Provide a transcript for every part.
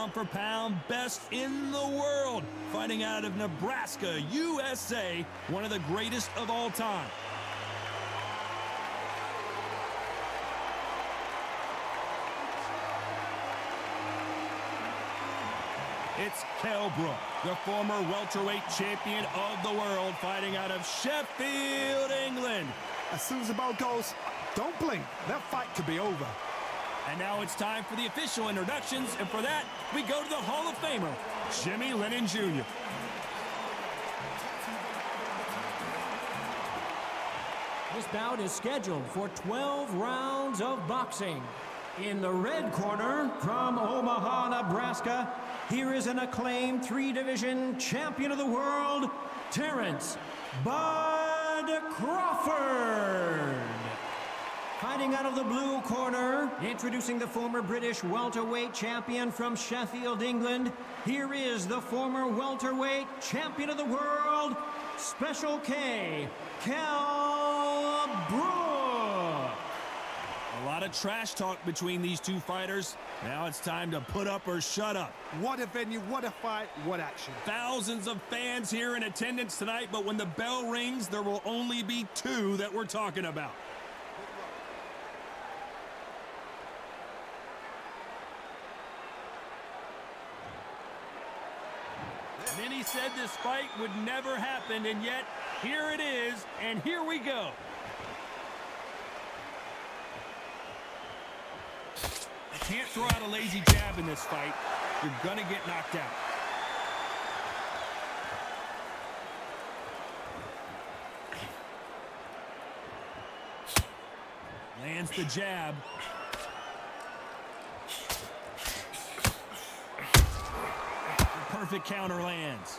pound for pound best in the world, fighting out of Nebraska, USA, one of the greatest of all time. It's Kell Brook, the former welterweight champion of the world, fighting out of Sheffield, England. As soon as the bell goes, don't blink. That fight could be over. And now it's time for the official introductions, and for that, we go to the Hall of Famer, Jimmy Lennon Jr. This bout is scheduled for 12 rounds of boxing. In the red corner, from Omaha, Nebraska, here is an acclaimed three-division champion of the world, Terence "Bud" Crawford. Fighting out of the blue corner, introducing the former British welterweight champion from Sheffield, England, here is the former welterweight champion of the world, Special K, Kell Brook. A lot of trash talk between these two fighters. Now it's time to put up or shut up. What a venue, what a fight, what action. Thousands of fans here in attendance tonight, but when the bell rings, there will only be two that we're talking about. Many said this fight would never happen, and yet here it is, and here we go. Can't throw out a lazy jab in this fight. You're gonna get knocked out. Lands the jab. The perfect counter lands.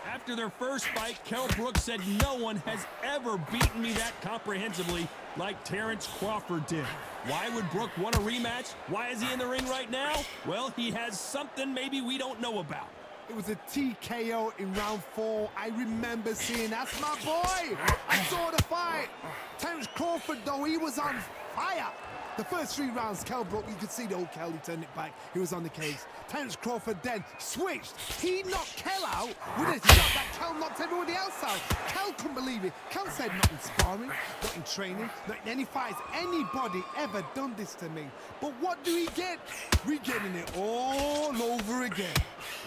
After their first fight, Kell Brook said, "No one has ever beaten me that comprehensively like Terence Crawford did." Why would Brook want a rematch? Why is he in the ring right now? Well, he has something maybe we don't know about. It was a TKO in round 4. I remember seeing, that's my boy. I saw the fight. Terence Crawford, though, he was on fire. The first 3 rounds, Kell Brook, you could see the old Kell, he turned it back. He was on the case. Terence Crawford then switched. He knocked Kell out with a shot that Kell knocked everybody else out. Kell couldn't believe it. Kell said, not in sparring, not in training, not in any fights. Anybody ever done this to me. But what do we get? We're getting it all over again.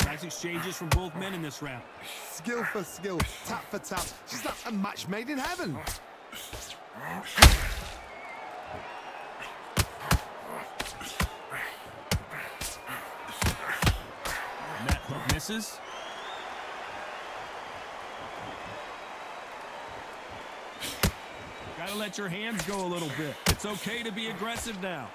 Nice exchanges from both men in this round. Skill for skill, tap for tap. Just like a match made in heaven. Misses. Gotta let your hands go a little bit. It's okay to be aggressive now.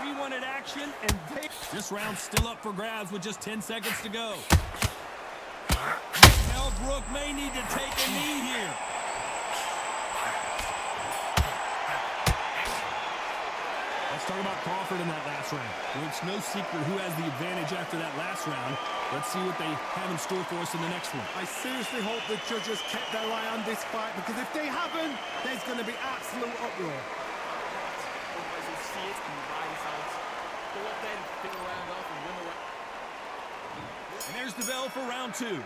We wanted action, and this round's still up for grabs with just 10 seconds to go. Kell Brook may need to take a knee here. Let's talk about Crawford in that last round. Well, it's no secret who has the advantage after that last round. Let's see what they have in store for us in the next one. I seriously hope the judges kept their eye on this fight, because if they haven't, there's going to be absolute uproar. And there's the bell for round 2.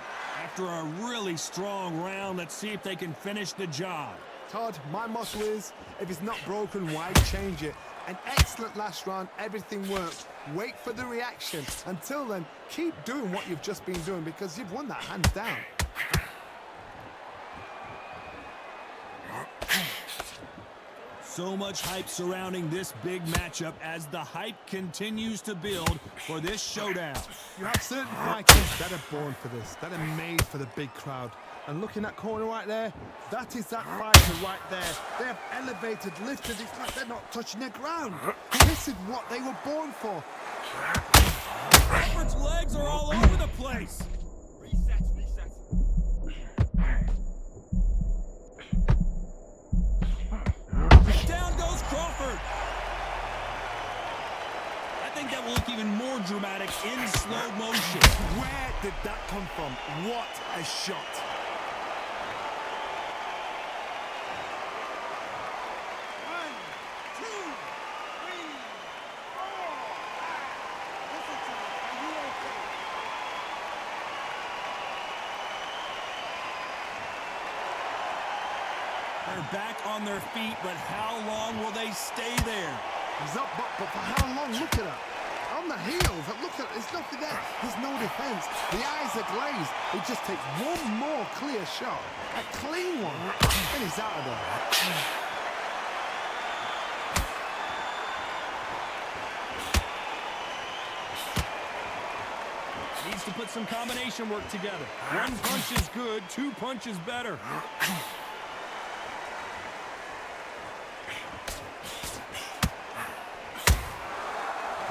After a really strong round, let's see if they can finish the job. Todd, my motto is, if it's not broken, why change it? An excellent last round, everything worked. Wait for the reaction. Until then, keep doing what you've just been doing, because you've won that hands down. So much hype surrounding this big matchup as the hype continues to build for this showdown. You have certain fighters that are born for this, that are made for the big crowd. And looking at corner right there, that is that fighter right there. They have elevated, lifted, it's like they're not touching the ground. This is what they were born for. Crawford's legs are all over the place. Reset. Down goes Crawford. I think that will look even more dramatic in slow motion. Where did that come from? What a shot. They're back on their feet, but how long will they stay there? He's up, but for how long? Look at that. On the heels, look at it. There's nothing there. There's no defense. The eyes are glazed. It just takes one more clear shot. A clean one. And he's out of there. Needs to put some combination work together. One punch is good, two punches better.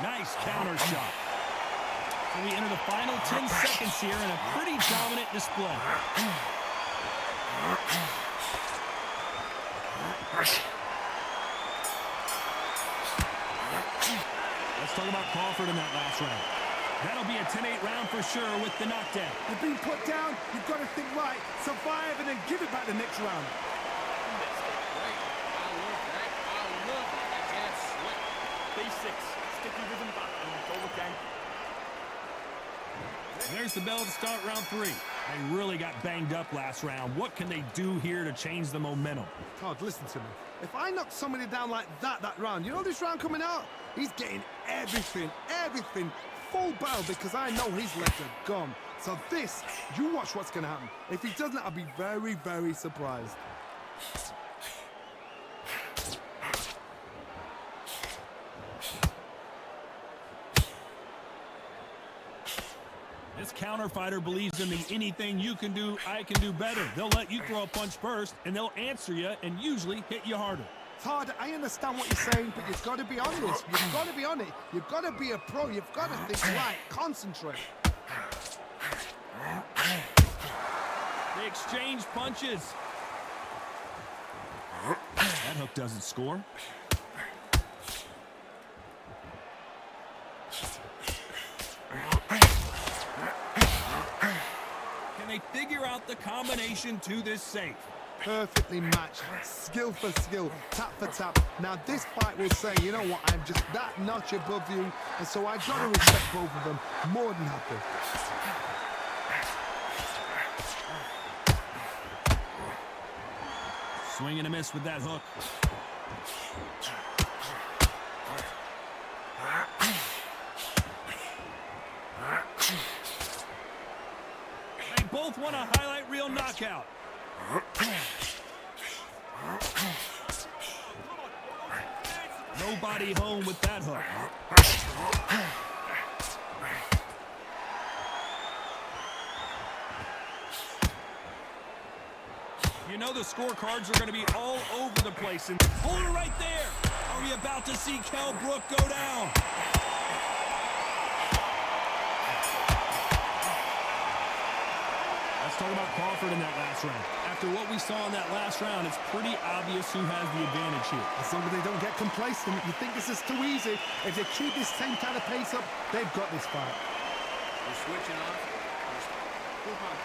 Nice counter shot. So we enter the final 10 seconds here in a pretty dominant display. Let's talk about Crawford in that last round. That'll be a 10-8 round for sure with the knockdown. You've been put down, you've got to think right, survive, and then give it back the next round. Basics. Stick your rhythm back and go again. There's the bell to start round 3. They really got banged up last round. What can they do here to change the momentum? Todd, listen to me. If I knock somebody down like that round, you know this round coming out? He's getting everything, full barrel, because I know his legs are gone. So this, you watch what's going to happen. If he doesn't, I'll be very, very surprised. This counter fighter believes in the anything you can do, I can do better. They'll let you throw a punch first, and they'll answer you and usually hit you harder. Todd, I understand what you're saying, but you've got to be on this. You've got to be on it. You've got to be a pro. You've got to think right. Concentrate. They exchange punches. That hook doesn't score. Can they figure out the combination to this safe? Perfectly matched, skill for skill, tap for tap. Now this fight will say, you know what, I'm just that notch above you, and so I've got to respect both of them. More than happy. Swing and a miss with that hook. They both want a highlight reel knockout. Nobody home with that hook. You know the scorecards are going to be all over the place. And hold it right there. Are we about to see Kell Brook go down? Let's talk about Crawford in that last round. After what we saw in that last round, it's pretty obvious who has the advantage here. As long as they don't get complacent, you think this is too easy. If they keep this same kind of pace up, they've got this fight. You're switching off. Come on.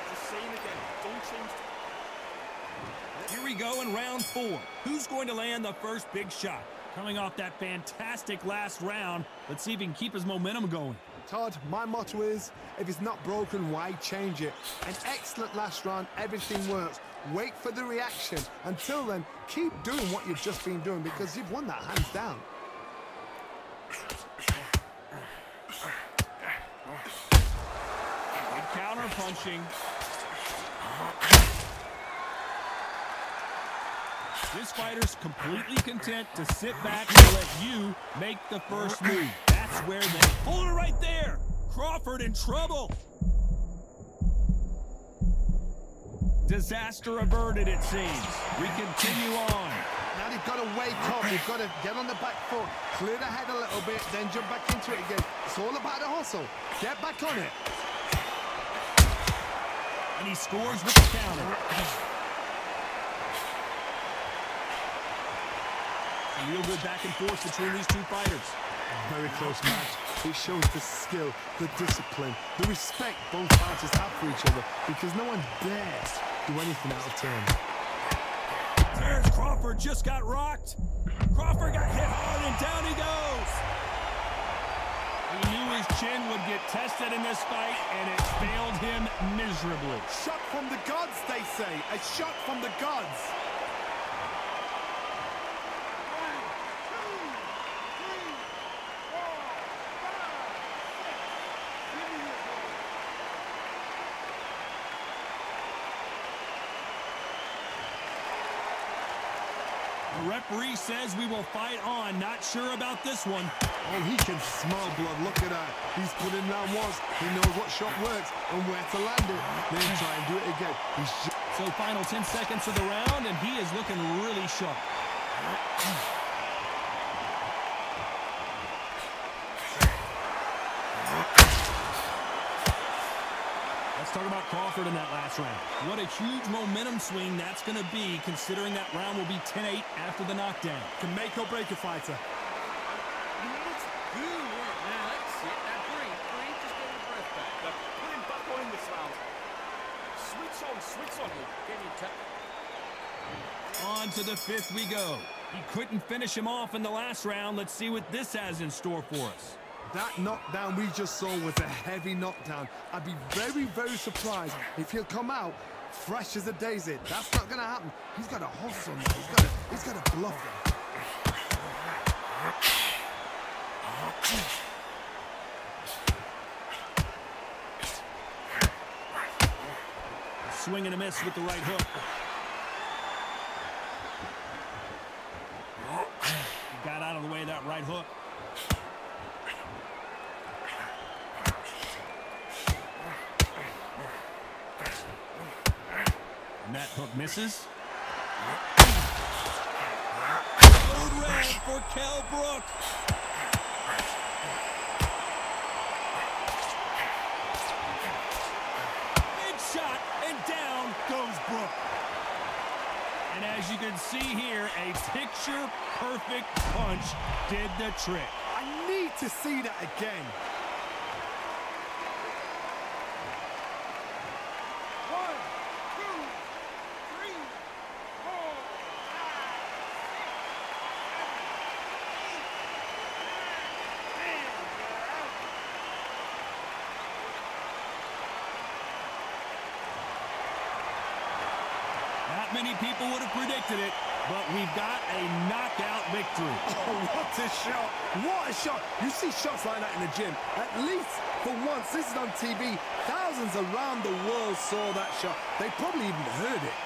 Just say it again. Don't change. Here we go in round 4. Who's going to land the first big shot? Coming off that fantastic last round, let's see if he can keep his momentum going. Todd, my motto is, if it's not broken, why change it? An excellent last round, everything works. Wait for the reaction. Until then, keep doing what you've just been doing, because you've won that hands down. Good counter punching. This fighter's completely content to sit back and let you make the first move. That's where they hold it right there. Crawford in trouble. Disaster averted, it seems. We continue on. Now they've got to wake up. You've got to get on the back foot, clear the head a little bit, then jump back into it again. It's all about the hustle. Get back on it. And he scores with the counter. A real good back and forth between these two fighters. Very close match. It shows the skill, the discipline, the respect both fighters have for each other, because no one dares do anything out of turn. Terence Crawford just got rocked. Crawford got hit hard and down he goes. He knew his chin would get tested in this fight, and it failed him miserably. Shot from the gods, they say. A shot from the gods. The referee says we will fight on. Not sure about this one. Oh, he can smell blood. Look at that. He's put in round once. He knows what shot works and where to land it. Then try and do it again. So final 10 seconds of the round, and he is looking really sharp. Let's talk about Crawford in that last round. What a huge momentum swing that's going to be, considering that round will be 10-8 after the knockdown. Can make or break a fighter. You look good work. Now, that's it. Now, breathe. Just get your breath back. Now, put him back on in this round. Switch on him. Get him tap. On to the fifth we go. He couldn't finish him off in the last round. Let's see what this has in store for us. That knockdown we just saw was a heavy knockdown. I'd be very, very surprised if he'll come out fresh as a daisy. That's not going to happen. He's got a hustle on that. He's got to bluff him. Swing and a miss with the right hook. He got out of the way of that right hook. And that hook misses. Code red for Kell Brook. Big shot, and down goes Brook. And as you can see here, a picture-perfect punch did the trick. I need to see that again. Not many people would have predicted it, but we've got a knockout victory. Oh, what a shot. What a shot. You see shots like that in the gym. At least for once, this is on TV. Thousands around the world saw that shot. They probably even heard it.